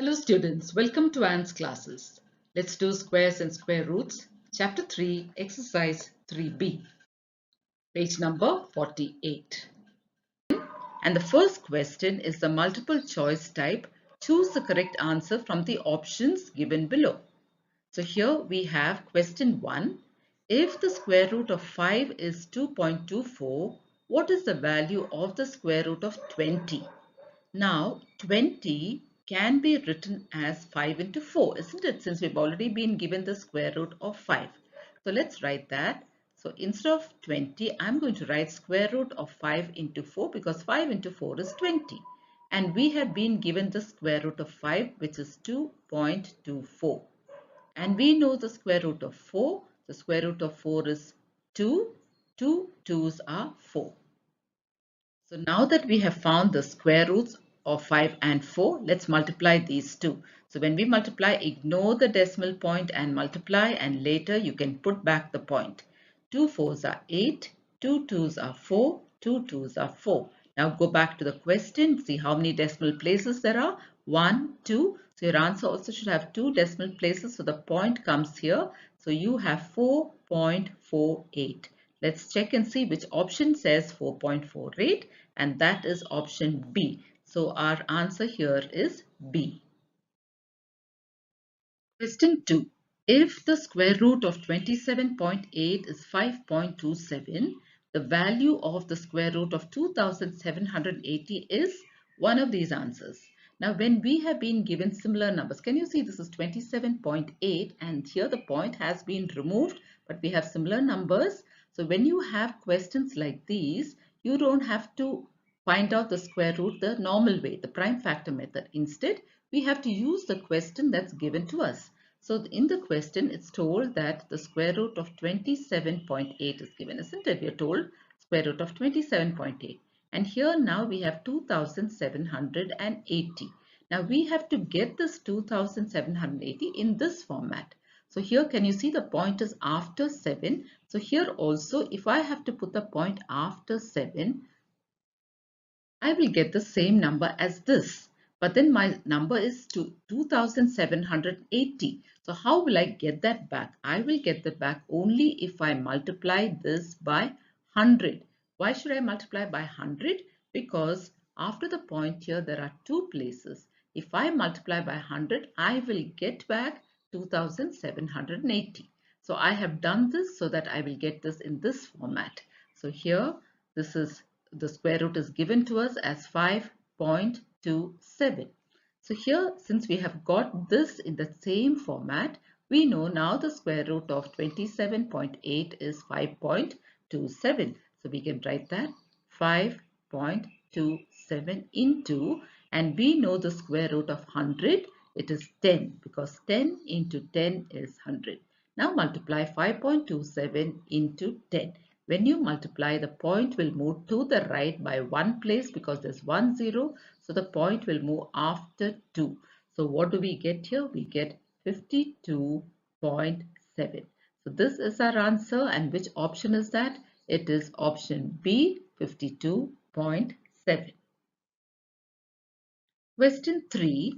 Hello students, welcome to Anne's classes. Let's do squares and square roots, chapter 3, exercise 3b, page number 48. And the first question is the multiple choice type. Choose the correct answer from the options given below. So here we have question 1. If the square root of 5 is 2.24, what is the value of the square root of 20? Now, 20 can be written as 5 into 4, isn't it? Since we've already been given the square root of 5. So let's write that. So instead of 20, I'm going to write square root of 5 into 4 because 5 into 4 is 20. And we have been given the square root of 5, which is 2.24. And we know the square root of 4. The square root of 4 is 2. 2 2's are 4. So now that we have found the square roots of 5 and 4, let's multiply these two. So when we multiply, ignore the decimal point and multiply, and later you can put back the point. 2 4's are 8, 2 2's are 4, 2 2's are 4. Now go back to the question, see how many decimal places there are. 1, 2. So your answer also should have 2 decimal places. So the point comes here. So you have 4.48. Let's check and see which option says 4.48, and that is option B. So our answer here is B. Question 2. If the square root of 27.8 is 5.27, the value of the square root of 2780 is one of these answers. Now, when we have been given similar numbers, can you see this is 27.8 and here the point has been removed, but we have similar numbers. So when you have questions like these, you don't have to find out the square root the normal way, the prime factor method. Instead, we have to use the question that's given to us. So in the question, it's told that the square root of 27.8 is given, isn't it? We are told square root of 27.8. And here now we have 2780. Now we have to get this 2780 in this format. So here can you see the point is after 7. So here also if I have to put the point after 7, I will get the same number as this. But then my number is 2780. So how will I get that back? I will get that back only if I multiply this by 100. Why should I multiply by 100? Because after the point here there are two places. If I multiply by 100, I will get back 2780. So I have done this so that I will get this in this format. So here this is the square root is given to us as 5.27. So here, since we have got this in the same format, we know now the square root of 27.8 is 5.27. So we can write that 5.27 into, and we know the square root of 100, it is 10 because 10 into 10 is 100. Now multiply 5.27 into 10. When you multiply, the point will move to the right by one place because there's 1 0. So the point will move after 2. So what do we get here? We get 52.7. So this is our answer. And which option is that? It is option B, 52.7. Question 3.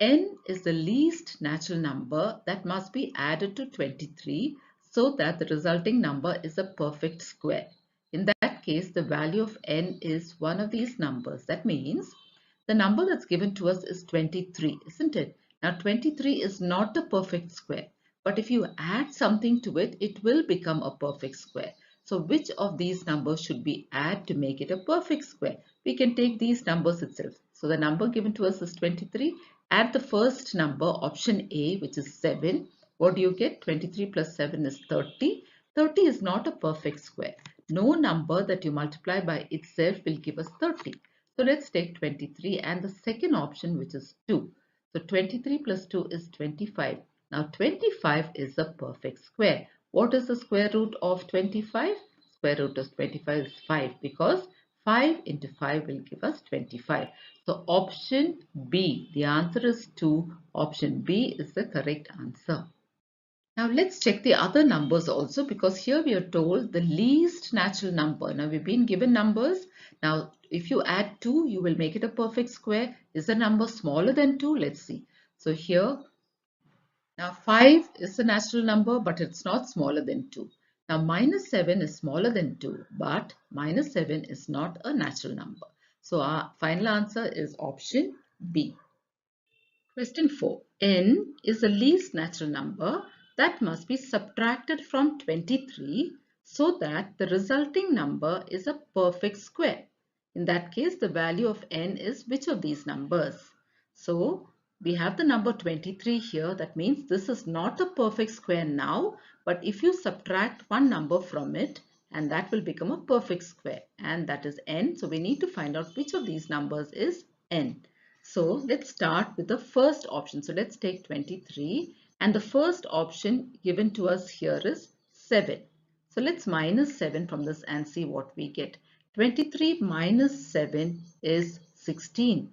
N is the least natural number that must be added to 23 so that the resulting number is a perfect square. In that case, the value of n is one of these numbers. That means the number that's given to us is 23, isn't it? Now 23 is not the perfect square, but if you add something to it, it will become a perfect square. So which of these numbers should we add to make it a perfect square? We can take these numbers itself. So the number given to us is 23. Add the first number, option A, which is 7. What do you get? 23 plus 7 is 30. 30 is not a perfect square. No number that you multiply by itself will give us 30. So let's take 23 and the second option, which is 2. So 23 plus 2 is 25. Now 25 is a perfect square. What is the square root of 25? Square root of 25 is 5 because 5 into 5 will give us 25. So option B, the answer is 2. Option B is the correct answer. Now let's check the other numbers also, because here we are told the least natural number. Now we've been given numbers. Now if you add 2, you will make it a perfect square. Is the number smaller than 2? Let's see. So here, now 5 is a natural number, but it's not smaller than 2. Now minus 7 is smaller than 2, but minus 7 is not a natural number. So our final answer is option B. Question 4. N is the least natural number that must be subtracted from 23 so that the resulting number is a perfect square. In that case, the value of n is which of these numbers? So, we have the number 23 here. That means this is not a perfect square now, but if you subtract one number from it, and that will become a perfect square, and that is n. So, we need to find out which of these numbers is n. So let's start with the first option. So let's take 23, and the first option given to us here is 7. So let's minus 7 from this and see what we get. 23 minus 7 is 16.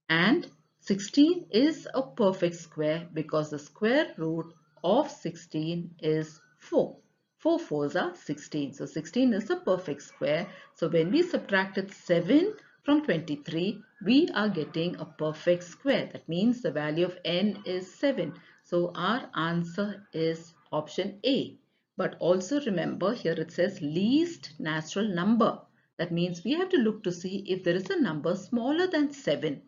And 16 is a perfect square because the square root of 16 is 4. 4 fours are 16. So 16 is a perfect square. So when we subtracted 7 from 23, we are getting a perfect square. That means the value of n is 7. So our answer is option A. But also remember, here it says least natural number. That means we have to look to see if there is a number smaller than 7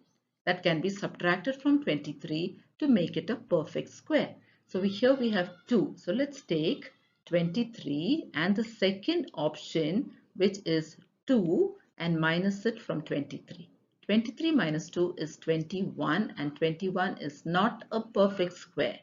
that can be subtracted from 23 to make it a perfect square. So here we have 2. So let's take 23 and the second option, which is 2, and minus it from 23. 23 minus 2 is 21, and 21 is not a perfect square.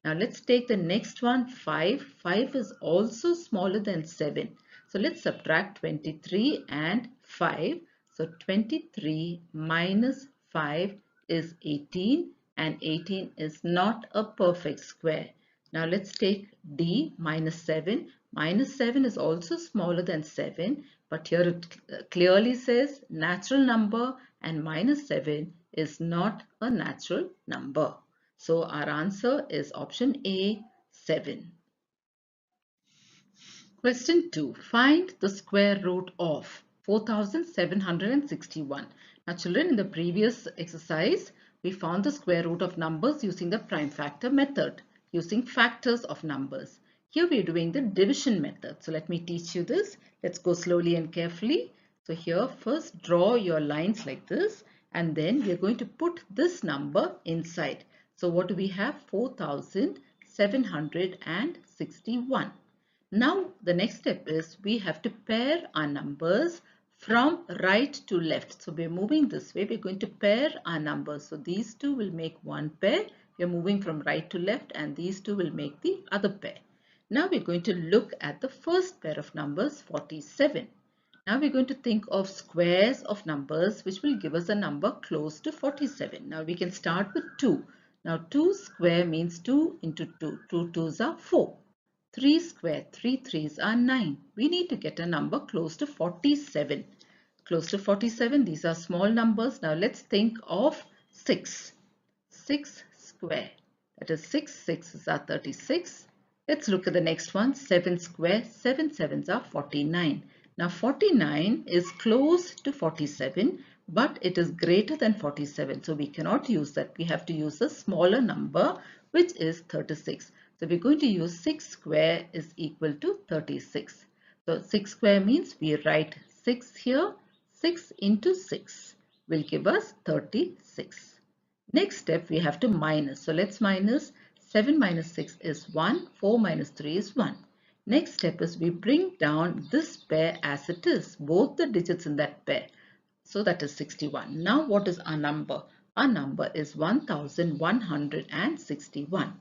Now let's take the next one, 5. 5 is also smaller than 7. So let's subtract 23 and 5. So 23 minus 5 is 18, and 18 is not a perfect square. Now let's take D, minus 7. Minus 7 is also smaller than 7, but here it clearly says natural number, and minus 7 is not a natural number. So our answer is option A, 7. Question 2. Find the square root of 4761. Now children, in the previous exercise, we found the square root of numbers using the prime factor method, using factors of numbers. Here we are doing the division method. So let me teach you this. Let's go slowly and carefully. So here first draw your lines like this, and then we are going to put this number inside. So what do we have? 4761. Now the next step is we have to pair our numbers from right to left. So we're moving this way. We're going to pair our numbers. So these two will make one pair. We're moving from right to left, and these two will make the other pair. Now we're going to look at the first pair of numbers, 47. Now we're going to think of squares of numbers which will give us a number close to 47. Now we can start with 2. Now 2 square means 2 into 2. 2 twos are 4. 3 square, 3 threes are 9. We need to get a number close to 47. Close to 47, these are small numbers. Now let's think of 6. 6 square, that is 6 sixes are 36. Let's look at the next one, 7 square, 7 sevens are 49. Now 49 is close to 47, but it is greater than 47. So we cannot use that. We have to use a smaller number, which is 36. So we're going to use 6 square is equal to 36. So 6 square means we write 6 here. 6 into 6 will give us 36. Next step we have to minus. So let's minus. 7 minus 6 is 1. 4 minus 3 is 1. Next step is we bring down this pair as it is. Both the digits in that pair. So that is 61. Now what is our number? Our number is 1161.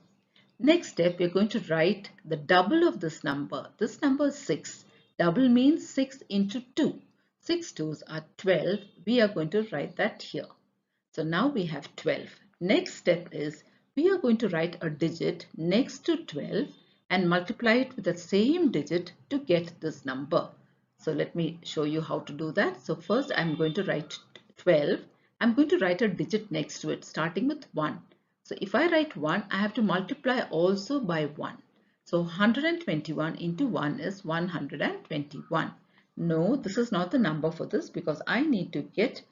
Next step, we are going to write the double of this number. This number is 6. Double means 6 into 2. 6 twos are 12. We are going to write that here. So now we have 12. Next step is we are going to write a digit next to 12 and multiply it with the same digit to get this number. So let me show you how to do that. So first I'm going to write 12. I'm going to write a digit next to it starting with 1. So if I write 1, I have to multiply also by 1. So 121 into 1 is 121. No, this is not the number for this because I need to get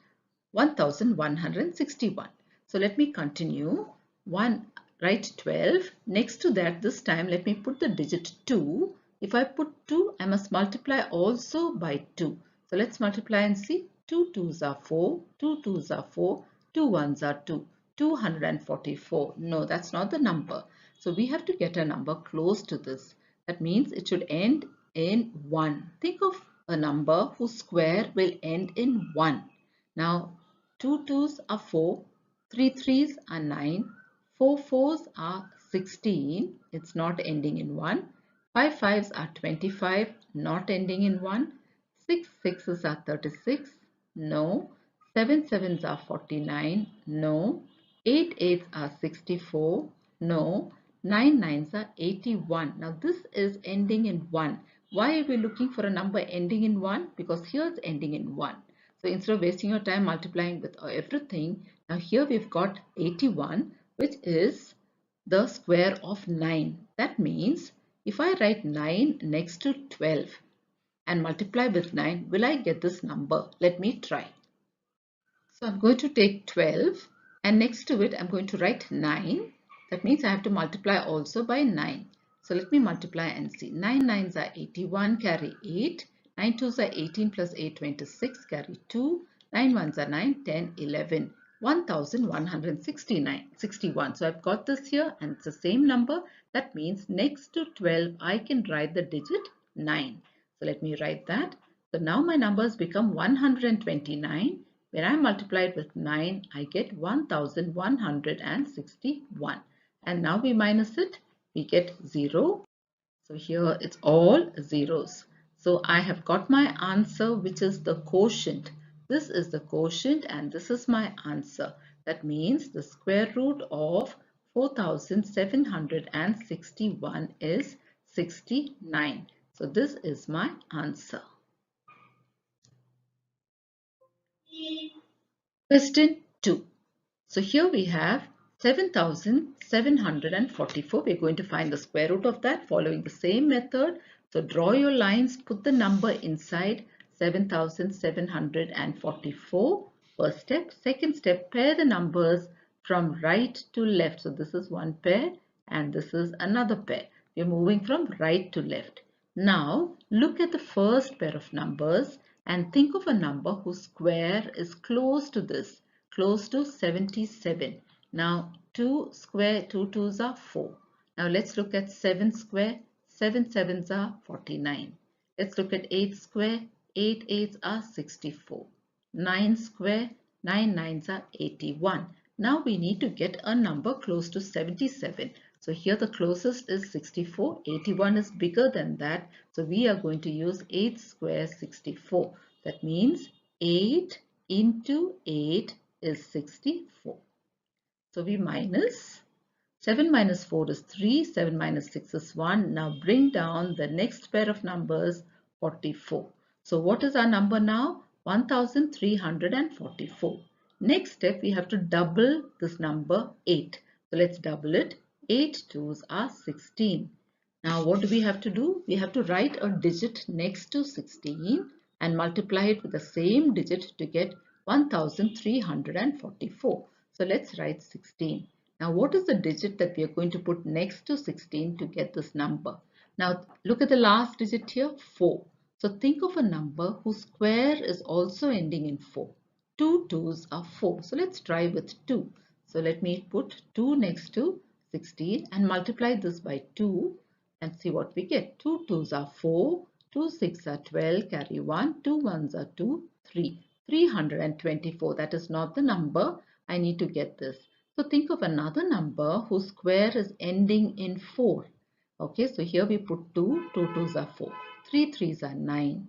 1161. So let me continue. Write 12. Next to that, this time let me put the digit 2. If I put 2, I must multiply also by 2. So let's multiply and see. 2 2s are 4, 2 2s are 4, 2 1s are 2, 244. No, that's not the number. So we have to get a number close to this. That means it should end in 1. Think of a number whose square will end in 1. Now, 2 2s are 4, 3 3s are 9, 4 4s are 16, it's not ending in 1, 5 5s are 25, not ending in 1, 6 6s are 36, no, 7 7s are 49, no, 8 8s are 64, no, 9 9s are 81. Now this is ending in 1. Why are we looking for a number ending in 1? Because here it's ending in 1. So instead of wasting your time multiplying with everything, now here we've got 81, which is the square of 9. That means if I write 9 next to 12 and multiply with 9, will I get this number? Let me try. So I'm going to take 12 and next to it I'm going to write 9. That means I have to multiply also by 9. So let me multiply and see. 9 9s are 81, carry 8. 9 2s are 18 plus 8 26, carry 2. 9 1s are 9, 10, 11. 1169, 61. So I've got this here and it's the same number. That means next to 12 I can write the digit 9. So let me write that. So now my numbers become 129. When I multiply it with 9, I get 1161. And now we minus it, we get 0. So here it's all zeros. So I have got my answer, which is the quotient. This is the quotient and this is my answer. That means the square root of 4761 is 69. So this is my answer. Question 2. So here we have 7744. We're going to find the square root of that following the same method. So draw your lines, put the number inside 7744. First step. Second step, pair the numbers from right to left. So this is one pair and this is another pair. We're moving from right to left. Now look at the first pair of numbers and think of a number whose square is close to this, close to 77. Now 2 square, 2 2s are 4. Now let's look at 7 square, 7 7s are 49. Let's look at 8 square, 8 8s are 64. 9 square, 9 9s are 81. Now we need to get a number close to 77. So here the closest is 64. 81 is bigger than that. So we are going to use 8 square 64. That means 8 into 8 is 64. So we minus 7 minus 4 is 3. 7 minus 6 is 1. Now bring down the next pair of numbers 44. So what is our number now? 1344. Next step we have to double this number 8. So let's double it. 8 2s are 16. Now what do we have to do? We have to write a digit next to 16 and multiply it with the same digit to get 1344. So let's write 16. Now what is the digit that we are going to put next to 16 to get this number? Now look at the last digit here, 4. So think of a number whose square is also ending in 4. 2 2s are 4. So let's try with 2. So let me put 2 next to 16 and multiply this by 2 and see what we get. 2 2s are 4, 2 6 are 12, carry 1, 2 1s are 2, 3. 324. That is not the number. I need to get this. So think of another number whose square is ending in 4. Okay, so here we put 2, 2 2s are 4, 3 3s are 9.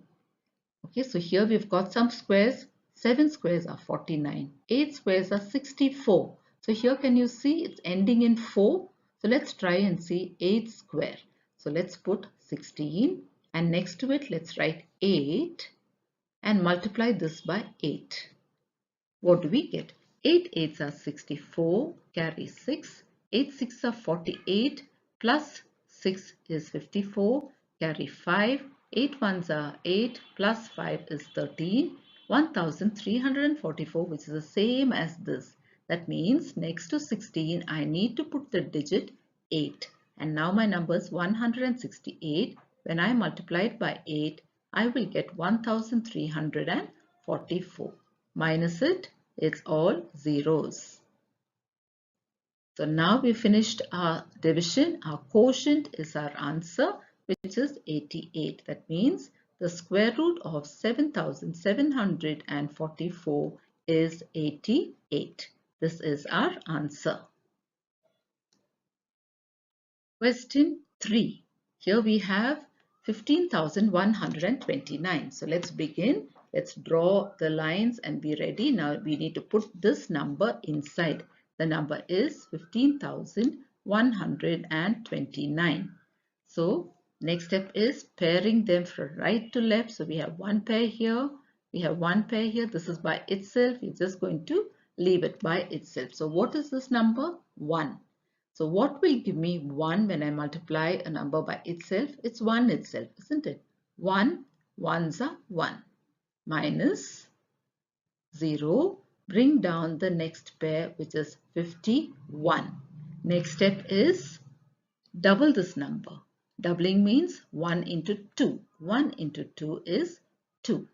Okay, so here we've got some squares. 7 squares are 49, 8 squares are 64. So here can you see it's ending in 4. So let's try and see 8 square. So let's put 16 and next to it let's write 8 and multiply this by 8. What do we get? 8 8s are 64, carry 6. 8 6 are 48, plus 6 is 54, carry 5. 8 1s are 8, plus 5 is 13. 1344, which is the same as this. That means next to 16, I need to put the digit 8. And now my number is 168. When I multiply it by 8, I will get 1344. Minus it, it's all zeros. So now we finished our division. Our quotient is our answer, which is 88. That means the square root of 7744 is 88. This is our answer. Question 3. Here we have 15,129. So let's begin. Let's draw the lines and be ready. Now we need to put this number inside. The number is 15,129. So next step is pairing them from right to left. So we have one pair here. We have one pair here. This is by itself. We're just going to leave it by itself. So what is this number? 1. So what will give me 1 when I multiply a number by itself? It's 1 itself, isn't it? 1, 1s are 1. Minus 0, bring down the next pair, which is 51. Next step is double this number. Doubling means 1 into 2. 1 into 2 is 2.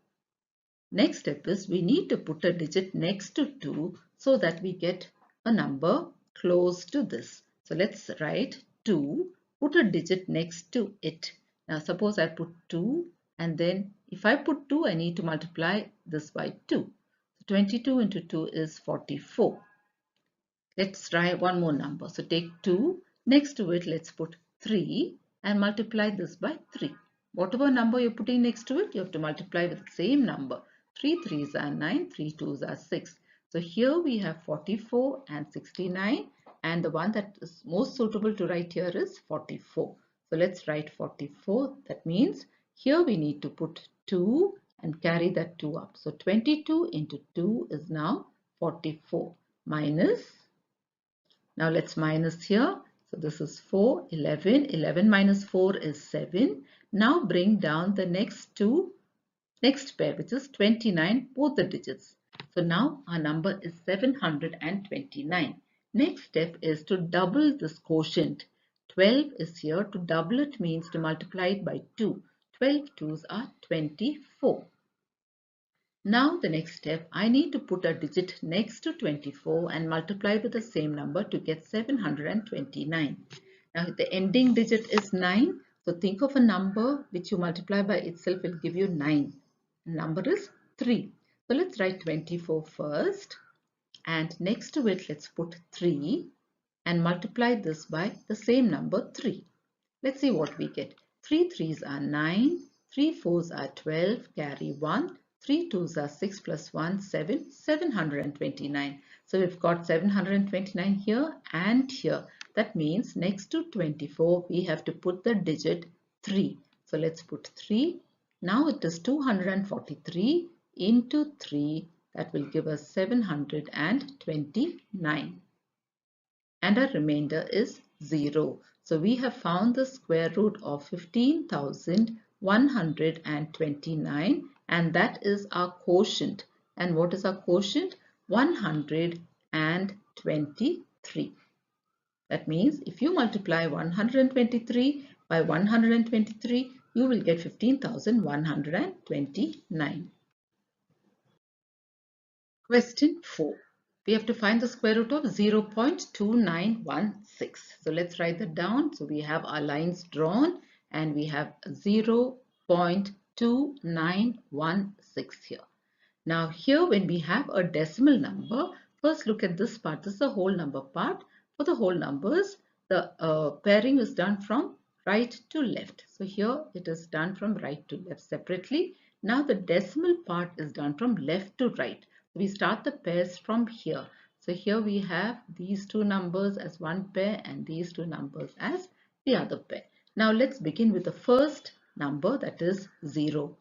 Next step is we need to put a digit next to 2 so that we get a number close to this. So let's write 2, put a digit next to it. Now suppose I put 2 and then if I put 2, I need to multiply this by 2. So 22 into 2 is 44. Let's try one more number. So take 2, next to it let's put 3 and multiply this by 3. Whatever number you're putting next to it, you have to multiply with the same number. 3 3s are 9, 3 2s are 6. So here we have 44 and 69, and the one that is most suitable to write here is 44. So let's write 44. That means here we need to put 2 and carry that 2 up. So 22 into 2 is now 44 minus. Now let's minus here. So this is 4, 11. 11 minus 4 is 7. Now bring down the next pair, which is 29, both the digits. So now our number is 729. Next step is to double this quotient. 12 is here. To double it means to multiply it by 2. 12 2s are 24. Now the next step, I need to put a digit next to 24 and multiply with the same number to get 729. Now the ending digit is 9. So think of a number which you multiply by itself will give you 9. The number is 3. So let's write 24 first. And next to it, let's put 3 and multiply this by the same number 3. Let's see what we get. 3 3s are 9, 3 4s are 12, carry 1, 3 2s are 6 plus 1, 7, 729. So we've got 729 here and here. That means next to 24, we have to put the digit 3. So let's put 3. Now it is 243 into 3. That will give us 729. And our remainder is 0. So we have found the square root of 15,129, and that is our quotient. And what is our quotient? 123. That means if you multiply 123 by 123, you will get 15,129. Question 4. We have to find the square root of 0.2916. So let's write that down. So we have our lines drawn and we have 0.2916 here. Now here when we have a decimal number, first look at this part. This is the whole number part. For the whole numbers, the pairing is done from right to left. So here it is done from right to left separately. Now the decimal part is done from left to right. We start the pairs from here. So here we have these two numbers as one pair and these two numbers as the other pair. Now let's begin with the first number, that is 0.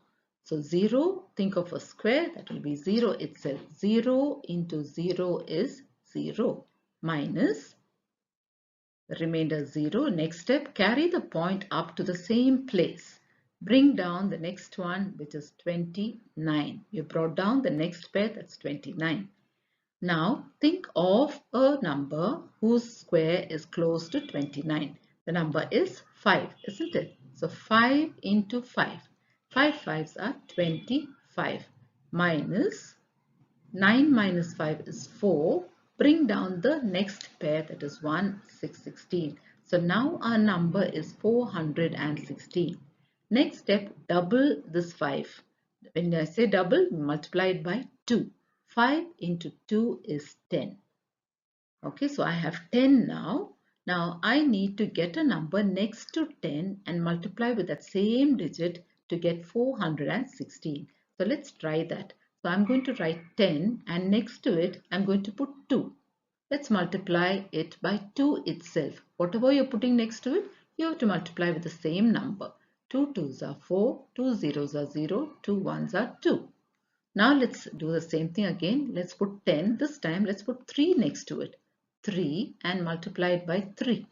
So 0, think of a square, that will be 0 itself. 0 into 0 is 0 minus the remainder 0. Next step, carry the point up to the same place. Bring down the next one, which is 29. You brought down the next pair, that's 29. Now think of a number whose square is close to 29. The number is 5, isn't it? So 5 into 5. 5 fives are 25 minus 9 minus 5 is 4. Bring down the next pair, that is 1, 6, 16. So now our number is 416. Next step, double this 5. When I say double, multiply it by 2. 5 into 2 is 10. Okay, so I have 10 now. Now I need to get a number next to 10 and multiply with that same digit to get 416. So let's try that. So I'm going to write 10 and next to it I'm going to put 2. Let's multiply it by 2 itself. Whatever you're putting next to it, you have to multiply with the same number. 2 2s are 4, 2 zeros are 0, 2 1s are 2. Now let's do the same thing again. Let's put 10. This time let's put 3 next to it. 3 and multiply it by 3.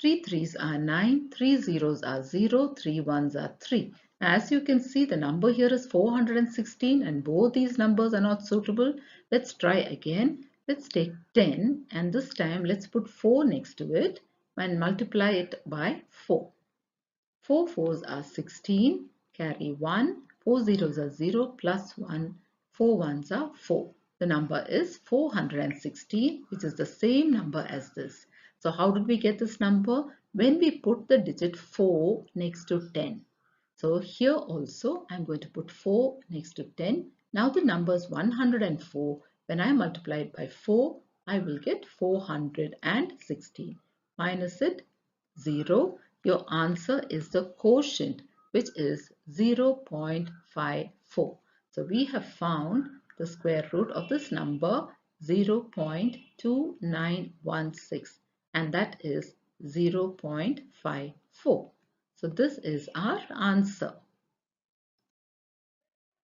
3 3s are 9, 3 zeros are 0, 3 1s are 3. As you can see, the number here is 416 and both these numbers are not suitable. Let's try again. Let's take 10 and this time let's put 4 next to it and multiply it by 4. 4 4s are 16, carry 1, 4 zeros are 0 plus 1, 4 1s are 4. The number is 416, which is the same number as this. So how did we get this number? When we put the digit 4 next to 10. So here also I'm going to put 4 next to 10. Now the number is 104. When I multiply it by 4, I will get 416. Minus it 0. Your answer is the quotient, which is 0.54. So we have found the square root of this number 0.2916 and that is 0.54. So this is our answer.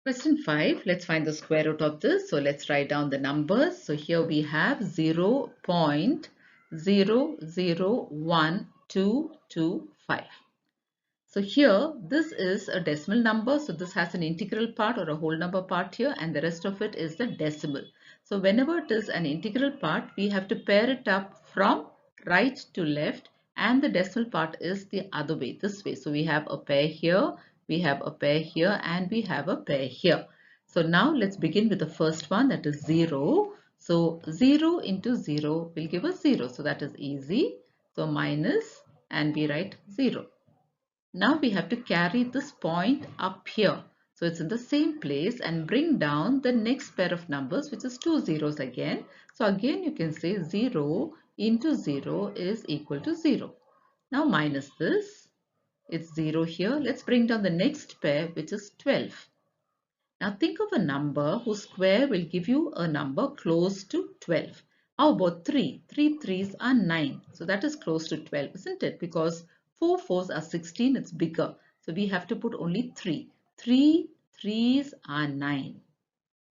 Question 5, let's find the square root of this. So let's write down the numbers. So here we have 0.001225. So here this is a decimal number. So this has an integral part or a whole number part here and the rest of it is the decimal. So whenever it is an integral part, we have to pair it up from right to left and the decimal part is the other way, this way. So we have a pair here, we have a pair here and we have a pair here. So now let's begin with the first one, that is 0. So 0 into 0 will give us 0. So that is easy. So minus and we write 0. Now we have to carry this point up here. So it's in the same place and bring down the next pair of numbers, which is 2 zeros again. So again you can say 0 into 0 is equal to 0. Now minus this. It's 0 here. Let's bring down the next pair, which is 12. Now think of a number whose square will give you a number close to 12. How about 3? 3 3s are 9. So that is close to 12, isn't it? Because 4 4s are 16, it's bigger. So we have to put only 3. 3 3s are 9.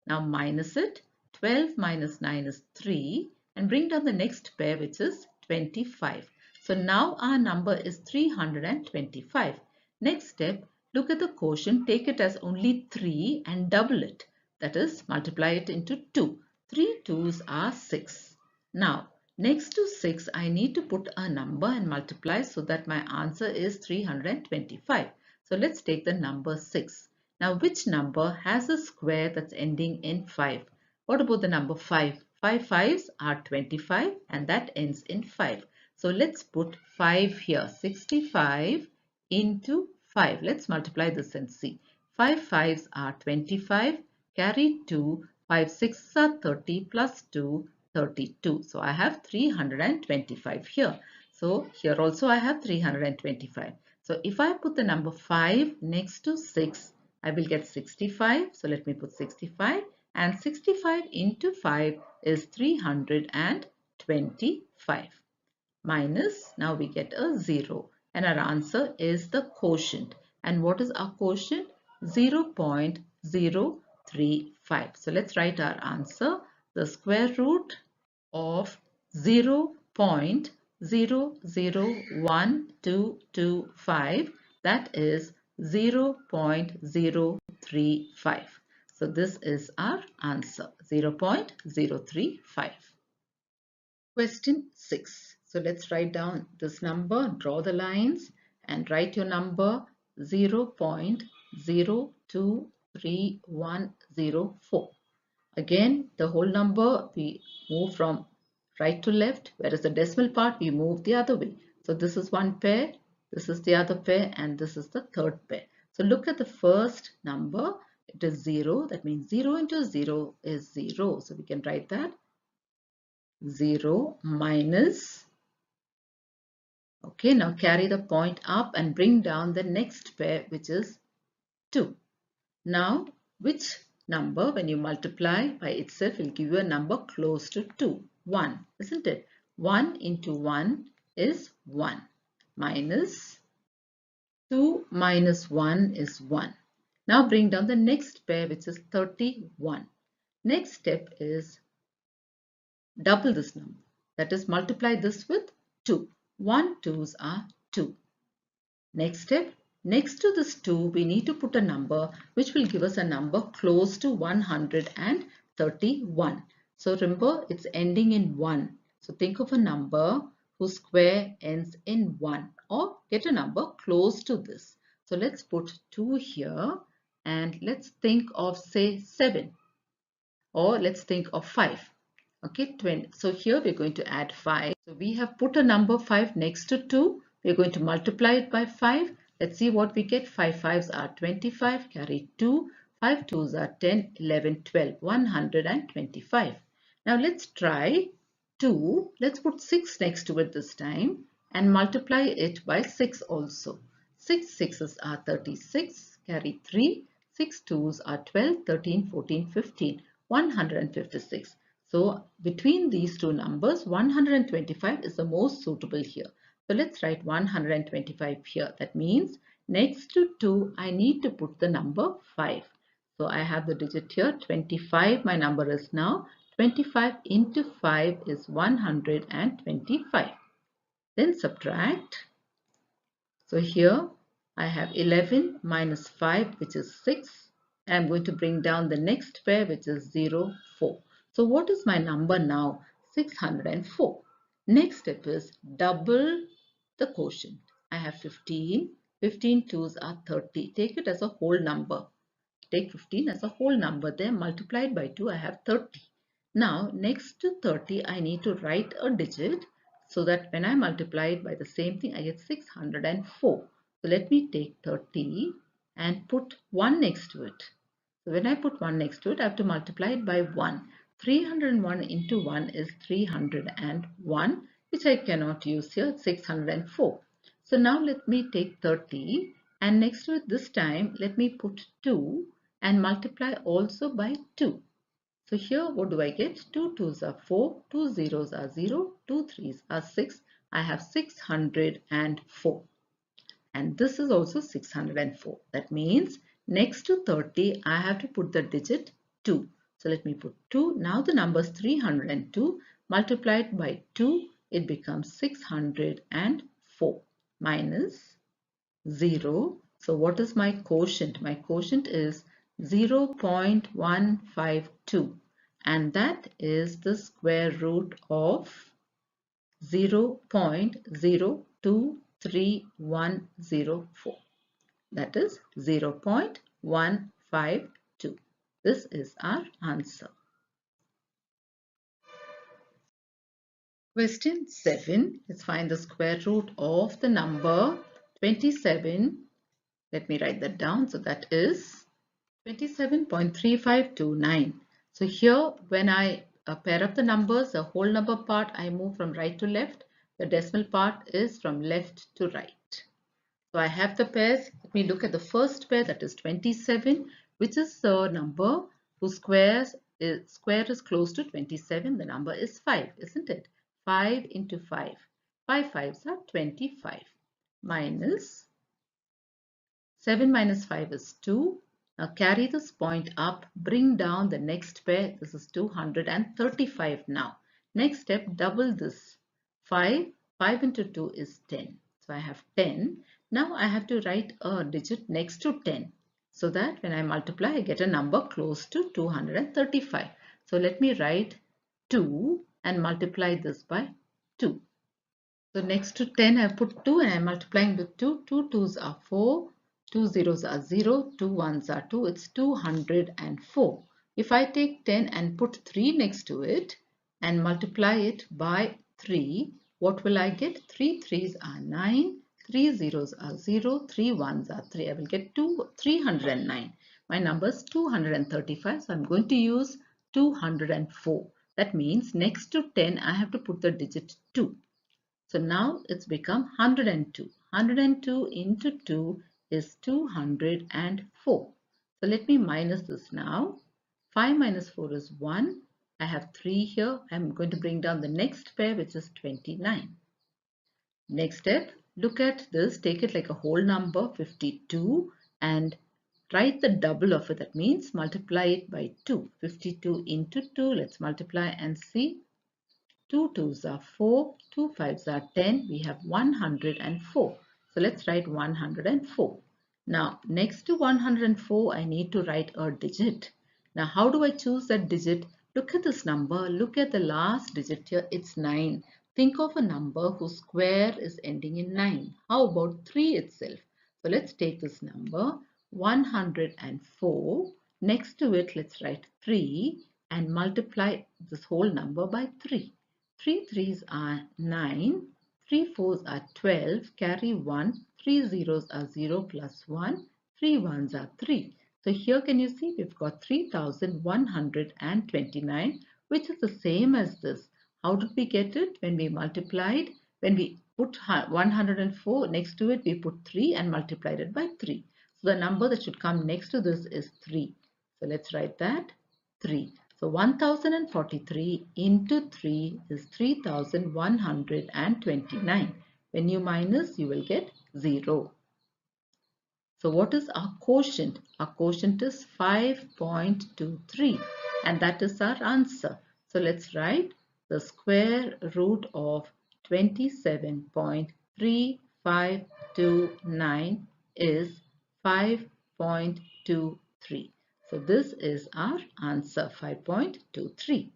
Now minus it. 12 minus 9 is 3 and bring down the next pair, which is 25. So now our number is 325. Next step, look at the quotient, take it as only 3 and double it. That is, multiply it into 2. 3 2s are 6. Now, next to 6, I need to put a number and multiply so that my answer is 325. So let's take the number 6. Now, which number has a square that's ending in 5? What about the number 5? 5 5s are 25 and that ends in 5. So let's put 5 here. 65 into 5. Let's multiply this and see. 5 5s are 25. Carry 2. 5 6s are 30 plus 2, 32. So I have 325 here. So here also I have 325. So if I put the number 5 next to 6, I will get 65. So let me put 65 and 65 into 5 is 325 minus, now we get a 0 and our answer is the quotient. And what is our quotient? 0.035. So let's write our answer. The square root of 0.001225, that is 0.035. So this is our answer, 0.035. Question 6. So let's write down this number, draw the lines and write your number 0.023104. Again, the whole number we move from right to left, whereas the decimal part we move the other way. So this is one pair, this is the other pair, and this is the third pair. So look at the first number. It is 0. That means 0 into 0 is 0. So we can write that 0 minus. Okay, now carry the point up and bring down the next pair, which is 2. Now, which number, when you multiply by itself, will give you a number close to 2? 1, isn't it? 1 into 1 is 1. Minus 2 minus 1 is 1. Now bring down the next pair, which is 31. Next step is double this number. That is, multiply this with 2. 1 2s are 2. Next step, next to this 2, we need to put a number which will give us a number close to 131. So remember, it's ending in 1. So think of a number whose square ends in 1, or get a number close to this. So let's put 2 here and let's think of, say, 7, or let's think of 5. Okay, 20. So here we're going to add 5. So we have put a number 5 next to 2. We're going to multiply it by 5. Let's see what we get. 5 5s are 25. Carry 2. 5 2s are 10, 11, 12. 125. Now let's try 2. Let's put 6 next to it this time and multiply it by 6 also. 6 6s are 36. Carry 3. 6 2s are 12, 13, 14, 15. 156. So between these two numbers, 125 is the most suitable here. So let's write 125 here. That means next to 2, I need to put the number 5. So I have the digit here, 25. My number is now 25 into 5 is 125. Then subtract. So here I have 11 minus 5, which is 6. I am going to bring down the next pair, which is 0, 4. So what is my number now? 604. Next step is double the quotient. I have 15. 15 twos are 30. Take it as a whole number. Take 15 as a whole number there. Multiplied by 2, I have 30. Now, next to 30, I need to write a digit so that when I multiply it by the same thing, I get 604. So let me take 30 and put 1 next to it. So when I put 1 next to it, I have to multiply it by 1. 301 into 1 is 301, which I cannot use here, 604. So now let me take 30 and next to it this time, let me put 2 and multiply also by 2. So here what do I get? 2 2s are 4, 2 zeros are 0, 2 3s are 6. I have 604. And this is also 604. That means next to 30, I have to put the digit 2. So let me put 2. Now the number is 302. Multiplied by 2, it becomes 604 minus 0. So what is my quotient? My quotient is 0.152, and that is the square root of 0.023104. That is 0.152. This is our answer. Question 7. Let's find the square root of the number 27. Let me write that down. So that is 27.3529. So here when I pair up the numbers, the whole number part I move from right to left. The decimal part is from left to right. So I have the pairs. Let me look at the first pair, that is 27, which is the number whose square is close to 27. The number is 5, isn't it? 5 into 5. 5 5s are 25. Minus 7 minus 5 is 2. Now carry this point up, bring down the next pair. This is 235 now. Next step, double this. 5. 5 into 2 is 10. So I have 10. Now I have to write a digit next to 10 so that when I multiply, I get a number close to 235. So let me write 2 and multiply this by 2. So next to 10, I put 2 and I'm multiplying with 2. 2 2s are 4, 2 zeros are 0, 2 1s are 2. It's 204. If I take 10 and put 3 next to it and multiply it by 3, what will I get? 3 3s are 9, 3 zeros are 0, 3 1s are 3. I will get 309. My number is 235, so I'm going to use 204. That means next to 10, I have to put the digit 2. So now it's become 102. 102 into 2 is 204. So let me minus this now. 5 minus 4 is 1. I have 3 here. I'm going to bring down the next pair, which is 29. Next step, look at this. Take it like a whole number, 52, and write the double of it. That means multiply it by 2. 52 into 2. Let's multiply and see. 2 2s are 4, 2 5s are 10, we have 104. So let's write 104. Now next to 104 I need to write a digit. Now how do I choose that digit? Look at this number, look at the last digit here, it's 9. Think of a number whose square is ending in 9. How about 3 itself? So let's take this number 104. Next to it let's write 3 and multiply this whole number by 3. 3 3s are 9, 3 4s are 12, carry 1, 3 zeros are 0 plus 1, 3 1s are 3. So here can you see we've got 3129, which is the same as this. How did we get it? When we multiplied, when we put 104 next to it, we put 3 and multiplied it by 3. So the number that should come next to this is 3. So let's write that 3. So 1043 into 3 is 3129. When you minus, you will get 0. So what is our quotient? Our quotient is 5.23 and that is our answer. So let's write the square root of 27.3529 is 5.23. So this is our answer, 5.23.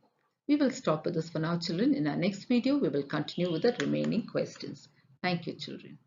We will stop with this for now, children. In our next video, we will continue with the remaining questions. Thank you, children.